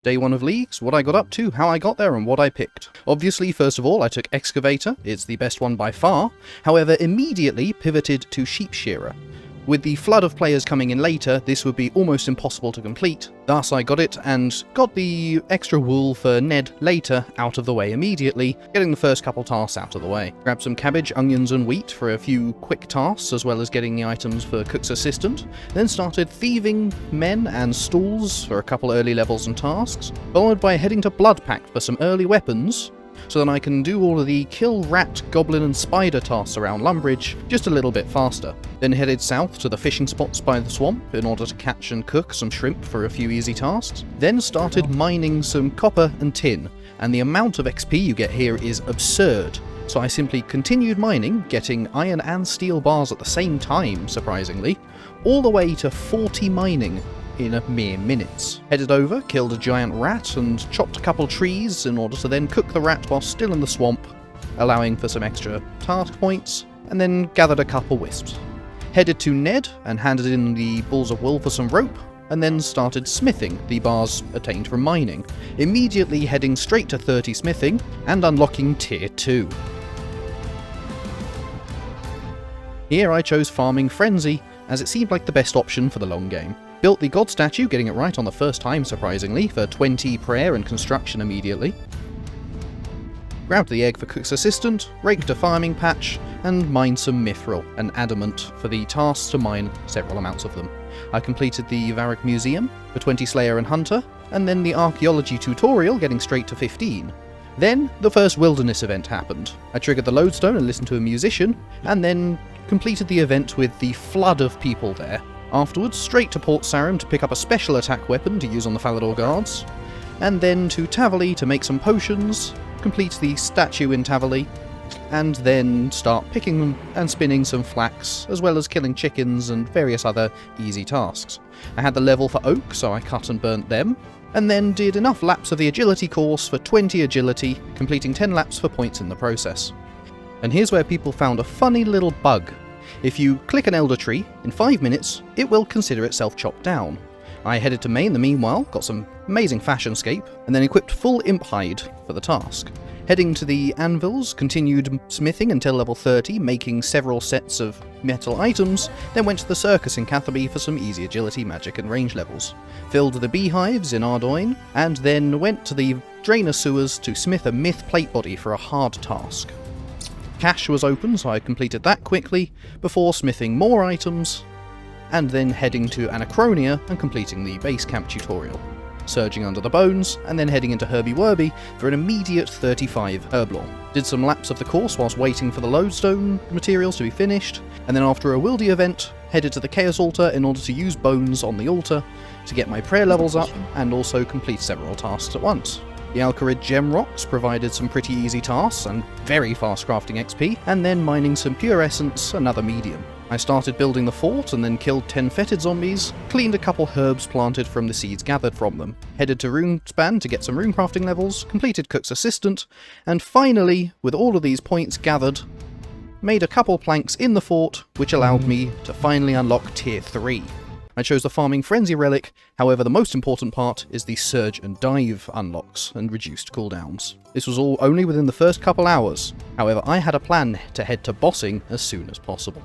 Day 1 of Leagues, what I got up to, how I got there, and what I picked. Obviously, first of all, I took Excavator, it's the best one by far, however immediately pivoted to Sheep Shearer. With the flood of players coming in later, this would be almost impossible to complete, thus I got it and got the extra wool for Ned later out of the way immediately, getting the first couple tasks out of the way. Grabbed some cabbage, onions and wheat for a few quick tasks, as well as getting the items for Cook's Assistant, then started thieving men and stools for a couple early levels and tasks, followed by heading to Blood Pact for some early weapons, so that I can do all of the kill rat, goblin and spider tasks around Lumbridge just a little bit faster. Then headed south to the fishing spots by the swamp in order to catch and cook some shrimp for a few easy tasks. Then started mining some copper and tin, and the amount of XP you get here is absurd. So I simply continued mining, getting iron and steel bars at the same time, surprisingly, all the way to 40 mining in a mere minutes. Headed over, killed a giant rat, and chopped a couple trees in order to then cook the rat while still in the swamp, allowing for some extra task points, and then gathered a couple wisps. Headed to Ned and handed in the balls of wool for some rope, and then started smithing the bars attained from mining, immediately heading straight to 30 smithing and unlocking tier 2. Here I chose Farming Frenzy, as it seemed like the best option for the long game. Built the god statue, getting it right on the first time surprisingly, for 20 prayer and construction immediately. Grabbed the egg for Cook's Assistant, raked a farming patch, and mined some mithril and adamant for the tasks to mine several amounts of them. I completed the Varric Museum for 20 Slayer and Hunter, and then the Archaeology tutorial, getting straight to 15. Then the first Wilderness event happened. I triggered the lodestone and listened to a musician, and then completed the event with the flood of people there. Afterwards, straight to Port Sarim to pick up a special attack weapon to use on the Falador guards, and then to Tavali to make some potions, complete the statue in Tavali, and then start picking and spinning some flax, as well as killing chickens and various other easy tasks. I had the level for oak, so I cut and burnt them, and then did enough laps of the agility course for 20 agility, completing 10 laps for points in the process. And here's where people found a funny little bug. If you click an elder tree, in 5 minutes, it will consider itself chopped down. I headed to Maine the meanwhile, got some amazing fashionscape, and then equipped full imp hide for the task. Heading to the anvils, continued smithing until level 30, making several sets of metal items, then went to the circus in Catherby for some easy agility, magic and range levels. Filled the beehives in Ardoyne, and then went to the drainer sewers to smith a myth plate body for a hard task. Cache was open, so I completed that quickly, before smithing more items, and then heading to Anachronia and completing the base camp tutorial. Surging under the bones, and then heading into Herbie Werby for an immediate 35 Herblore. Did some laps of the course whilst waiting for the lodestone materials to be finished, and then after a Wildy event, headed to the Chaos Altar in order to use bones on the altar to get my prayer levels up, and also complete several tasks at once. The Alcarid gem rocks provided some pretty easy tasks and very fast crafting XP, and then mining some pure essence, another medium. I started building the fort and then killed 10 fetid zombies, cleaned a couple herbs planted from the seeds gathered from them, headed to Runespan to get some rune crafting levels, completed Cook's Assistant, and finally, with all of these points gathered, made a couple planks in the fort, which allowed me to finally unlock tier 3. I chose the Farming Frenzy relic, however the most important part is the Surge and Dive unlocks and reduced cooldowns. This was all only within the first couple hours, however I had a plan to head to bossing as soon as possible.